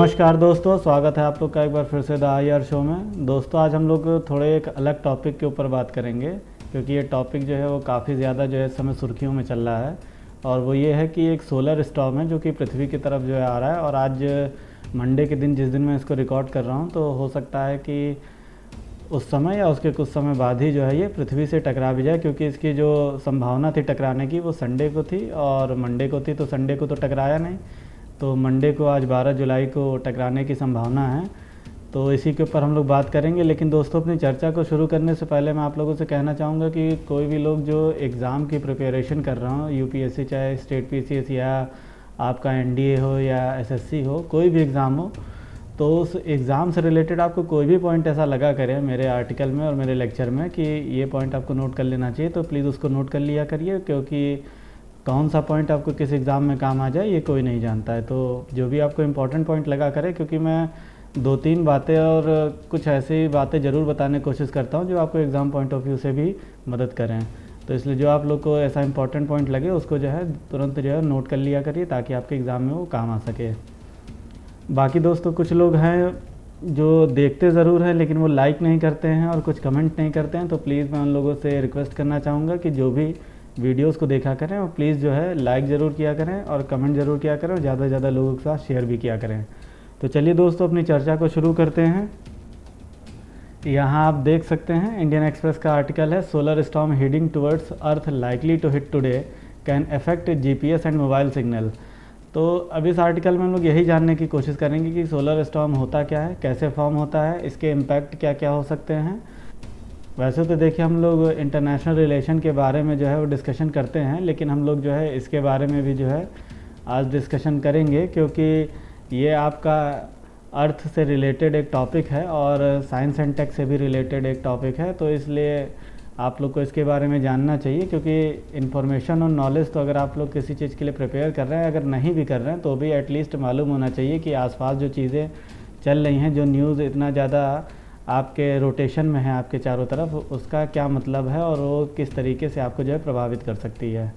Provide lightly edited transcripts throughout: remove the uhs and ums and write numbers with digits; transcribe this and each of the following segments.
नमस्कार दोस्तों, स्वागत है आप लोग का एक बार फिर से द IR शो में। दोस्तों आज हम लोग थोड़े एक अलग टॉपिक के ऊपर बात करेंगे, क्योंकि ये टॉपिक जो है वो काफ़ी ज़्यादा जो है इस समय सुर्खियों में चल रहा है। और वो ये है कि एक सोलर स्टॉर्म है जो कि पृथ्वी की तरफ जो है आ रहा है। और आज मंडे के दिन, जिस दिन मैं इसको रिकॉर्ड कर रहा हूँ, तो हो सकता है कि उस समय या उसके कुछ समय बाद ही जो है ये पृथ्वी से टकरा भी जाए, क्योंकि इसकी जो संभावना थी टकराने की वो संडे को थी और मंडे को थी, तो संडे को तो टकराया नहीं। तो मंडे को आज 12 जुलाई को टकराने की संभावना है। तो इसी के ऊपर हम लोग बात करेंगे। लेकिन दोस्तों, अपनी चर्चा को शुरू करने से पहले मैं आप लोगों से कहना चाहूँगा कि कोई भी लोग जो एग्ज़ाम की प्रिपरेशन कर रहा हो, UPSC चाहे स्टेट PCS या आपका NDA हो या SSC हो, कोई भी एग्ज़ाम हो, तो उस एग्ज़ाम से रिलेटेड आपको कोई भी पॉइंट ऐसा लगा करे मेरे आर्टिकल में और मेरे लेक्चर में कि ये पॉइंट आपको नोट कर लेना चाहिए, तो प्लीज़ उसको नोट कर लिया करिए। क्योंकि कौन सा पॉइंट आपको किस एग्ज़ाम में काम आ जाए ये कोई नहीं जानता है। तो जो भी आपको इम्पोर्टेंट पॉइंट लगा करे, क्योंकि मैं 2-3 बातें और कुछ ऐसी बातें ज़रूर बताने की कोशिश करता हूँ जो आपको एग्ज़ाम पॉइंट ऑफ व्यू से भी मदद करें। तो इसलिए जो आप लोग को ऐसा इंपॉर्टेंट पॉइंट लगे उसको जो है तुरंत जो है नोट कर लिया करिए, ताकि आपके एग्ज़ाम में वो काम आ सके। बाकी दोस्तों, कुछ लोग हैं जो देखते ज़रूर हैं लेकिन वो लाइक नहीं करते हैं और कुछ कमेंट नहीं करते हैं। तो प्लीज़ मैं उन लोगों से रिक्वेस्ट करना चाहूँगा कि जो भी वीडियोस को देखा करें और प्लीज़ जो है लाइक ज़रूर किया करें और कमेंट ज़रूर किया करें और ज़्यादा से ज़्यादा लोगों के साथ शेयर भी किया करें। तो चलिए दोस्तों, अपनी चर्चा को शुरू करते हैं। यहाँ आप देख सकते हैं इंडियन एक्सप्रेस का आर्टिकल है, solar storm heading towards earth likely to hit today can affect GPS and mobile signal. तो अब इस आर्टिकल में हम लोग यही जानने की कोशिश करेंगे कि सोलर स्टॉर्म होता क्या है, कैसे फॉर्म होता है, इसके इम्पैक्ट क्या क्या हो सकते हैं। वैसे तो देखिए, हम लोग इंटरनेशनल रिलेशन के बारे में जो है वो डिस्कशन करते हैं, लेकिन हम लोग जो है इसके बारे में भी जो है आज डिस्कशन करेंगे, क्योंकि ये आपका अर्थ से रिलेटेड एक टॉपिक है और साइंस एंड टेक से भी रिलेटेड एक टॉपिक है। तो इसलिए आप लोग को इसके बारे में जानना चाहिए, क्योंकि इन्फॉर्मेशन और नॉलेज तो अगर आप लोग किसी चीज़ के लिए प्रिपेयर कर रहे हैं, अगर नहीं भी कर रहे हैं, तो भी एटलीस्ट मालूम होना चाहिए कि आसपास जो चीज़ें चल रही हैं, जो न्यूज़ इतना ज़्यादा आपके रोटेशन में है आपके चारों तरफ, उसका क्या मतलब है और वो किस तरीके से आपको जो है प्रभावित कर सकती है।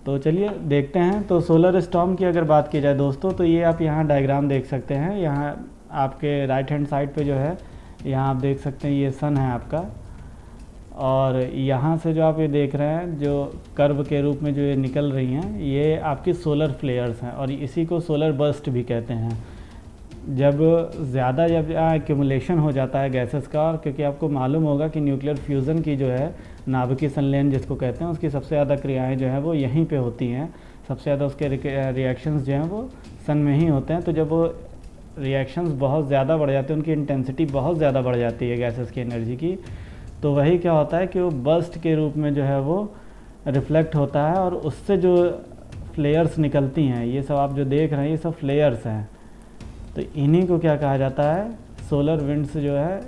तो चलिए देखते हैं। तो सोलर स्टॉर्म की अगर बात की जाए दोस्तों, तो ये आप यहाँ डायग्राम देख सकते हैं। यहाँ आपके राइट हैंड साइड पे जो है, यहाँ आप देख सकते हैं ये सन है आपका, और यहाँ से जो आप ये देख रहे हैं जो कर्व के रूप में जो ये निकल रही हैं, ये आपकी सोलर फ्लेयर्स हैं और इसी को सोलर बर्स्ट भी कहते हैं। जब एक्यूमुलेशन हो जाता है गैसेस का, और क्योंकि आपको मालूम होगा कि न्यूक्लियर फ्यूज़न की जो है नाभिकीय संलयन जिसको कहते हैं, उसकी सबसे ज़्यादा क्रियाएं जो हैं वो यहीं पे होती हैं। सबसे ज़्यादा उसके रिएक्शंस जो हैं वो सन में ही होते हैं। तो जब वो रिएक्शंस बहुत ज़्यादा बढ़ जाते हैं, उनकी इंटेंसिटी बहुत ज़्यादा बढ़ जाती है गैसेस की एनर्जी की, तो वही क्या होता है कि वो बर्स्ट के रूप में जो है वो रिफ्लेक्ट होता है और उससे जो फ्लेयर्स निकलती हैं, ये सब आप जो देख रहे हैं ये सब फ्लेयर्स हैं। तो इन्हीं को क्या कहा जाता है, सोलर विंड्स जो है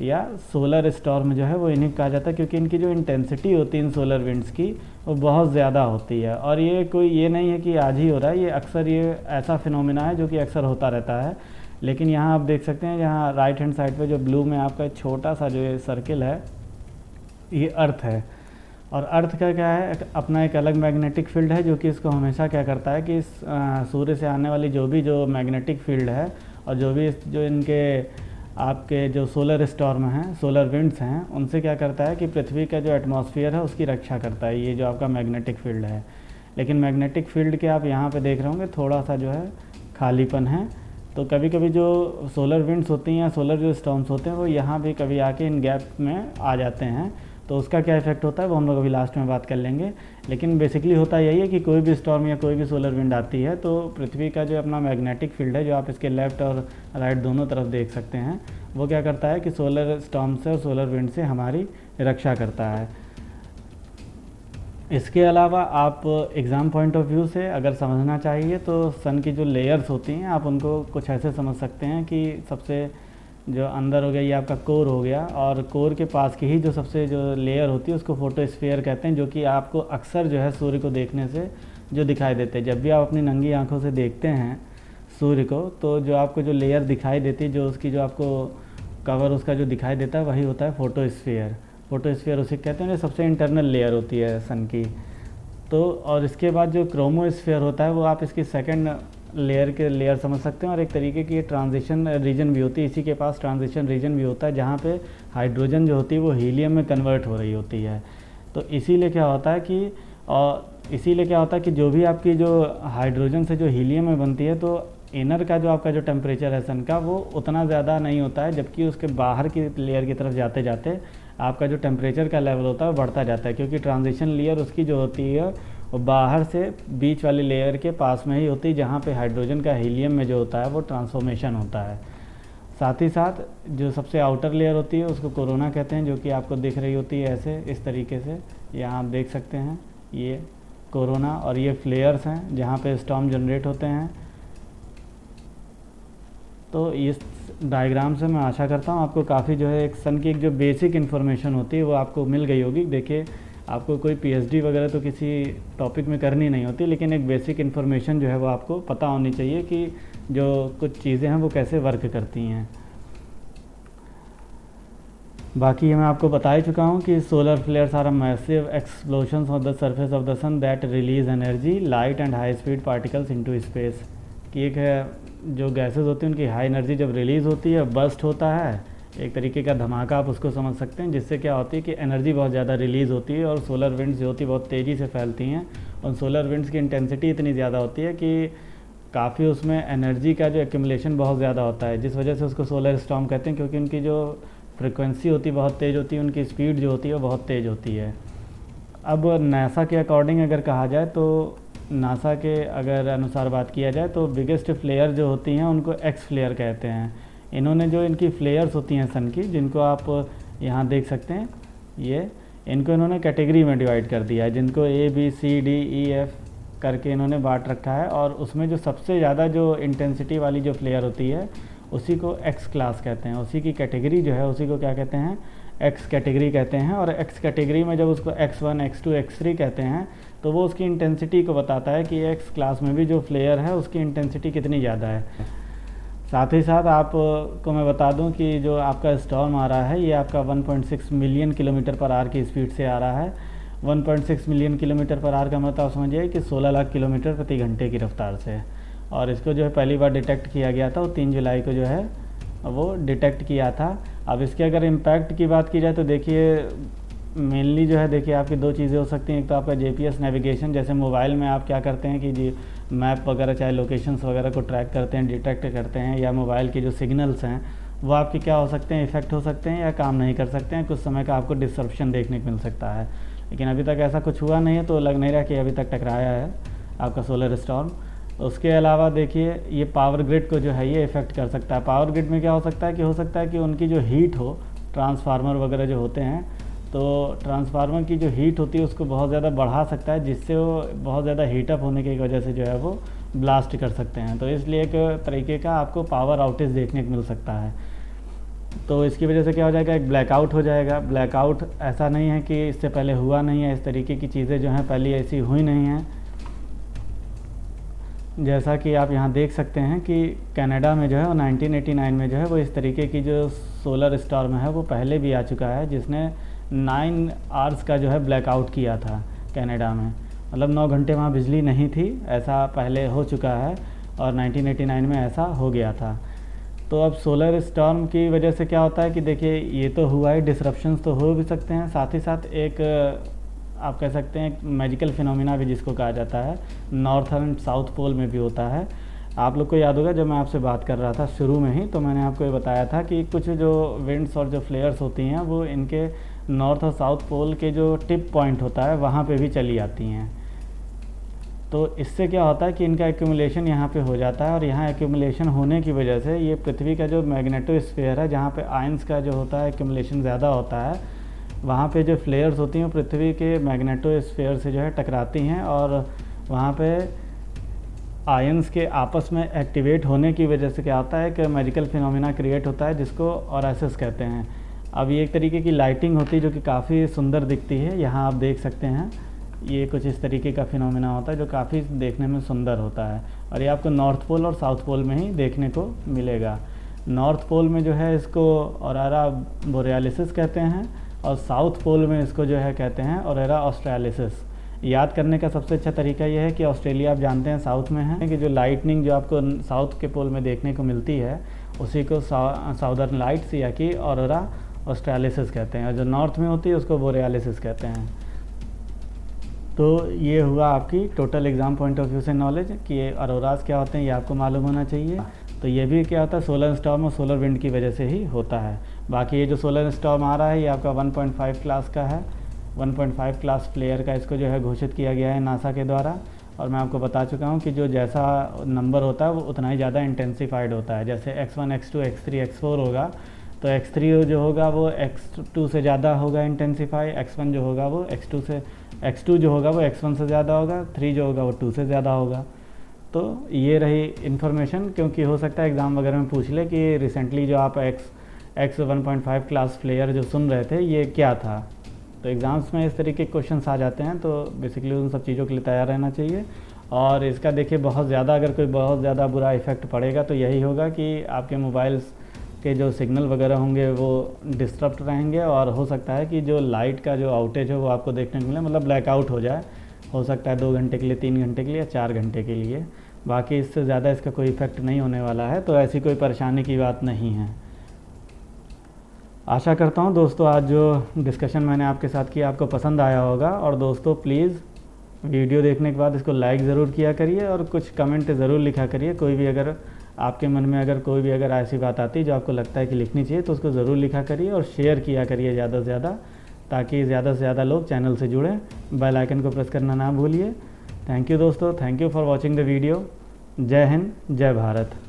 या सोलर स्टॉर्म जो है वो इन्हीं को कहा जाता है, क्योंकि इनकी जो इंटेंसिटी होती है इन सोलर विंड्स की वो बहुत ज़्यादा होती है। और ये कोई ये नहीं है कि आज ही हो रहा है, ये अक्सर ये ऐसा फिनोमिना है जो कि अक्सर होता रहता है। लेकिन यहाँ आप देख सकते हैं, यहाँ राइट हैंड साइड पे जो ब्लू में आपका एक छोटा सा जो ये सर्किल है, ये अर्थ है। और अर्थ का क्या है, अपना एक अलग मैग्नेटिक फील्ड है, जो कि इसको हमेशा क्या करता है कि सूर्य से आने वाली जो मैग्नेटिक फील्ड है और जो इनके आपके जो सोलर स्टॉर्म हैं, सोलर विंड्स हैं, उनसे क्या करता है कि पृथ्वी का जो एटमॉस्फेयर है उसकी रक्षा करता है, ये जो आपका मैग्नेटिक फील्ड है। लेकिन मैग्नेटिक फील्ड के आप यहाँ पे देख रहे होंगे थोड़ा सा जो है खालीपन है। तो कभी कभी जो सोलर विंड्स होती हैं या सोलर जो स्टॉर्म्स होते हैं वो यहाँ भी कभी आके इन गैप में आ जाते हैं। तो उसका क्या इफेक्ट होता है वो हम लोग अभी लास्ट में बात कर लेंगे। लेकिन बेसिकली होता यही है कि कोई भी स्टॉर्म या कोई भी सोलर विंड आती है तो पृथ्वी का जो अपना मैग्नेटिक फील्ड है, जो आप इसके लेफ़्ट और राइट दोनों तरफ देख सकते हैं, वो क्या करता है कि सोलर स्टॉर्म से और सोलर विंड से हमारी रक्षा करता है। इसके अलावा आप एग्ज़ाम पॉइंट ऑफ व्यू से अगर समझना चाहिए तो सन की जो लेयर्स होती हैं आप उनको कुछ ऐसे समझ सकते हैं कि सबसे जो अंदर हो गया ये आपका कोर हो गया, और कोर के पास की ही जो सबसे जो लेयर होती है उसको फोटोस्फीयर कहते हैं, जो कि आपको अक्सर जो है सूर्य को देखने से जो दिखाई देते हैं। जब भी आप अपनी नंगी आंखों से देखते हैं सूर्य को, तो जो आपको जो लेयर दिखाई देती है, जो उसकी जो आपको कवर उसका जो दिखाई देता है, वही होता है फोटोस्फीयर। फोटोस्फीयर उसे कहते हैं, जो सबसे इंटरनल लेयर होती है सन की। तो और इसके बाद जो क्रोमोस्फीयर होता है वो आप इसकी सेकंड लेयर समझ सकते हैं, और एक तरीके की ट्रांजिशन रीजन भी होती है। इसी के पास ट्रांजिशन रीजन भी होता है जहाँ पे हाइड्रोजन जो होती है वो हीलियम में कन्वर्ट हो रही होती है। तो इसीलिए क्या होता है कि जो भी आपकी जो हाइड्रोजन से जो हीलियम में बनती है, तो इनर का जो आपका जो टेम्परेचर है सन का, वो उतना ज़्यादा नहीं होता है, जबकि उसके बाहर की लेयर की तरफ जाते जाते आपका जो टेम्परेचर का लेवल होता है वो बढ़ता जाता है, क्योंकि ट्रांजिशन लेयर उसकी जो होती है वो बाहर से बीच वाली लेयर के पास में ही होती है, जहाँ पे हाइड्रोजन का हीलियम में जो होता है वो ट्रांसफॉर्मेशन होता है। साथ ही साथ जो सबसे आउटर लेयर होती है उसको कोरोना कहते हैं, जो कि आपको दिख रही होती है ऐसे इस तरीके से। यहाँ आप देख सकते हैं ये कोरोना, और ये फ्लेयर्स हैं जहाँ पे स्टॉर्म जनरेट होते हैं। तो इस डायग्राम से मैं आशा करता हूँ आपको काफ़ी जो है एक सन की एक जो बेसिक इन्फॉर्मेशन होती है वो आपको मिल गई होगी। देखिए, आपको कोई पीएचडी वगैरह तो किसी टॉपिक में करनी नहीं होती, लेकिन एक बेसिक इन्फॉर्मेशन जो है वो आपको पता होनी चाहिए कि जो कुछ चीज़ें हैं वो कैसे वर्क करती हैं। बाकी मैं आपको बता ही चुका हूँ कि solar flares are massive explosions on the surface of the sun that release energy, light and high speed particles into space. कि एक जो गैसेस होती हैं उनकी हाई एनर्जी जब रिलीज़ होती है, बस्ट होता है, एक तरीके का धमाका आप उसको समझ सकते हैं, जिससे क्या होती है कि एनर्जी बहुत ज़्यादा रिलीज़ होती है, और सोलर विंड्स जो होती है बहुत तेज़ी से फैलती हैं, और सोलर विंड्स की इंटेंसिटी इतनी ज़्यादा होती है कि काफ़ी उसमें एनर्जी का जो एक्यूमुलेशन बहुत ज़्यादा होता है, जिस वजह से उसको सोलर स्टॉर्म कहते हैं, क्योंकि उनकी जो फ्रिक्वेंसी होती है बहुत तेज़ होती है, उनकी स्पीड जो होती है वो बहुत तेज़ होती है। अब नासा के अकॉर्डिंग अगर कहा जाए, तो नासा के अगर अनुसार बात किया जाए, तो बिगेस्ट फ्लेयर जो होती हैं उनको एक्स फ्लेयर कहते हैं। इन्होंने जो इनकी फ्लेयर्स होती हैं सन की, जिनको आप यहाँ देख सकते हैं, ये इनको इन्होंने कैटेगरी में डिवाइड कर दिया है, जिनको A B C D E F करके इन्होंने बांट रखा है। और उसमें जो सबसे ज़्यादा जो इंटेंसिटी वाली जो फ्लेयर होती है उसी को एक्स क्लास कहते हैं, उसी की कैटेगरी जो है उसी को क्या कहते हैं, एक्स कैटेगरी कहते हैं। और एक्स कैटेगरी में जब उसको X1, X2, X3 कहते हैं, तो वो उसकी इंटेंसिटी को बताता है कि एक्स क्लास में भी जो फ्लेयर है उसकी इंटेंसिटी कितनी ज़्यादा है। साथ ही साथ आपको मैं बता दूं कि जो आपका स्टॉर्म आ रहा है ये आपका 1.6 मिलियन किलोमीटर पर आवर की स्पीड से आ रहा है। 1.6 मिलियन किलोमीटर पर आवर का मतलब समझिए कि 16 लाख किलोमीटर प्रति घंटे की रफ्तार से। और इसको जो है पहली बार डिटेक्ट किया गया था, वो 3 जुलाई को जो है वो डिटेक्ट किया था। अब इसके अगर इम्पैक्ट की बात की जाए तो देखिए मेनली जो है, देखिए आपकी दो चीज़ें हो सकती हैं। एक तो आपका जीपीएस नेविगेशन, जैसे मोबाइल में आप क्या करते हैं कि जी मैप वगैरह चाहे लोकेशंस वगैरह को ट्रैक करते हैं, डिटेक्ट करते हैं, या मोबाइल के जो सिग्नल्स हैं वो आपके क्या हो सकते हैं, इफ़ेक्ट हो सकते हैं या काम नहीं कर सकते हैं, कुछ समय का आपको डिसरप्शन देखने को मिल सकता है। लेकिन अभी तक ऐसा कुछ हुआ नहीं है, तो लग नहीं रहा कि अभी तक टकराया है आपका सोलर स्टॉर्म। उसके अलावा देखिए ये पावर ग्रिड को जो है ये इफ़ेक्ट कर सकता है। पावर ग्रिड में क्या हो सकता है कि उनकी जो हीट हो, ट्रांसफार्मर वगैरह जो होते हैं, तो ट्रांसफार्मर की जो हीट होती है उसको बहुत ज़्यादा बढ़ा सकता है, जिससे वो बहुत ज़्यादा हीटअप होने की वजह से जो है वो ब्लास्ट कर सकते हैं। तो इसलिए एक तरीके का आपको पावर आउटेज देखने को मिल सकता है। तो इसकी वजह से क्या हो जाएगा, एक ब्लैकआउट हो जाएगा। ब्लैकआउट ऐसा नहीं है कि इससे पहले हुआ नहीं है, इस तरीके की चीज़ें जो हैं पहले ऐसी हुई नहीं हैं। जैसा कि आप यहाँ देख सकते हैं कि कनाडा में जो है वो 1989 में जो है वो इस तरीके की जो सोलर स्टॉर्म है वो पहले भी आ चुका है, जिसने 9 आवर्स का जो है ब्लैकआउट किया था कनाडा में। मतलब 9 घंटे वहाँ बिजली नहीं थी, ऐसा पहले हो चुका है और 1989 में ऐसा हो गया था। तो अब सोलर स्टॉर्म की वजह से क्या होता है कि देखिए ये तो हुआ है, डिसरप्शंस तो हो भी सकते हैं, साथ ही साथ एक आप कह सकते हैं मैजिकल फिनोमिना भी जिसको कहा जाता है, नॉर्थ एंड साउथ पोल में भी होता है। आप लोग को याद होगा जब मैं आपसे बात कर रहा था शुरू में ही, तो मैंने आपको ये बताया था कि कुछ जो विंड्स और जो फ्लेयर्स होती हैं वो इनके नॉर्थ और साउथ पोल के जो टिप पॉइंट होता है वहाँ पे भी चली आती हैं। तो इससे क्या होता है कि इनका एक्यूमुलेशन यहाँ पे हो जाता है, और यहाँ एक्यूमुलेशन होने की वजह से ये पृथ्वी का जो मैग्नेटोस्फीयर है, जहाँ पे आयंस का जो होता है एक्यूमुलेशन ज़्यादा होता है, वहाँ पे जो फ्लेयर्स होती हैं पृथ्वी के मैग्नेटोस्फीयर से जो है टकराती हैं, और वहाँ पे आयंस के आपस में एक्टिवेट होने की वजह से क्या होता है कि मैजिकल फिनोमिना क्रिएट होता है, जिसको ओरेसिस कहते हैं। अब ये एक तरीके की लाइटिंग होती है जो कि काफ़ी सुंदर दिखती है। यहाँ आप देख सकते हैं ये कुछ इस तरीके का फिनोमिना होता है जो काफ़ी देखने में सुंदर होता है, और ये आपको नॉर्थ पोल और साउथ पोल में ही देखने को मिलेगा। नॉर्थ पोल में जो है इसको ऑरोरा बोरियालिस कहते हैं, और साउथ पोल में इसको जो है कहते हैं ऑरोरा ऑस्ट्रेलिस। याद करने का सबसे अच्छा तरीका यह है कि ऑस्ट्रेलिया आप जानते हैं साउथ में है, कि जो लाइटनिंग जो आपको साउथ के पोल में देखने को मिलती है उसी को साउदर्न लाइट्स या कि ऑरोरा ऑस्ट्रेलिसिस कहते हैं, और जो नॉर्थ में होती है उसको बोरेलिस कहते हैं। तो ये हुआ आपकी total exam point of view से नॉलेज कि ये अरोराज क्या होते हैं, ये आपको मालूम होना चाहिए। तो ये भी क्या होता है, सोलर स्टॉर्म और सोलर विंड की वजह से ही होता है। बाकी ये जो सोलर स्टॉर्म आ रहा है ये आपका 1.5 क्लास का है, 1.5 क्लास प्लेयर का इसको जो है घोषित किया गया है नासा के द्वारा। और मैं आपको बता चुका हूँ कि जो जैसा नंबर होता है वो उतना ही ज़्यादा इंटेंसिफाइड होता है। जैसे X1, X2, X3, X4 होगा, तो X3 जो होगा वो X2 से ज़्यादा होगा इंटेंसिफाई, X1 जो होगा वो X2 जो होगा वो X1 से ज़्यादा होगा, 3 जो होगा वो 2 से ज़्यादा होगा। तो ये रही इन्फॉर्मेशन, क्योंकि हो सकता है एग्ज़ाम वगैरह में पूछ ले कि रिसेंटली जो आप X 1.5 क्लास प्लेयर जो सुन रहे थे ये क्या था। तो एग्ज़ाम्स में इस तरीके के क्वेश्चंस आ जाते हैं, तो बेसिकली उन सब चीज़ों के लिए तैयार रहना चाहिए। और इसका देखिए बहुत ज़्यादा अगर कोई बहुत ज़्यादा बुरा इफ़ेक्ट पड़ेगा तो यही होगा कि आपके मोबाइल्स के जो सिग्नल वगैरह होंगे वो डिस्टर्ब रहेंगे, और हो सकता है कि जो लाइट का जो आउटेज है वो आपको देखने को मिले, मतलब ब्लैकआउट हो जाए। हो सकता है 2 घंटे के लिए, 3 घंटे के लिए या 4 घंटे के लिए। बाकी इससे ज़्यादा इसका कोई इफ़ेक्ट नहीं होने वाला है, तो ऐसी कोई परेशानी की बात नहीं है। आशा करता हूँ दोस्तों आज जो डिस्कशन मैंने आपके साथ किया आपको पसंद आया होगा। और दोस्तों प्लीज़ वीडियो देखने के बाद इसको लाइक ज़रूर किया करिए और कुछ कमेंट ज़रूर लिखा करिए। कोई भी अगर आपके मन में अगर कोई भी अगर ऐसी बात आती है जो आपको लगता है कि लिखनी चाहिए तो उसको ज़रूर लिखा करिए और शेयर किया करिए ज़्यादा से ज़्यादा, ताकि ज़्यादा से ज़्यादा लोग चैनल से जुड़ें। बेल आइकन को प्रेस करना ना भूलिए। थैंक यू दोस्तों, thank you for watching the video. जय हिंद, जय भारत।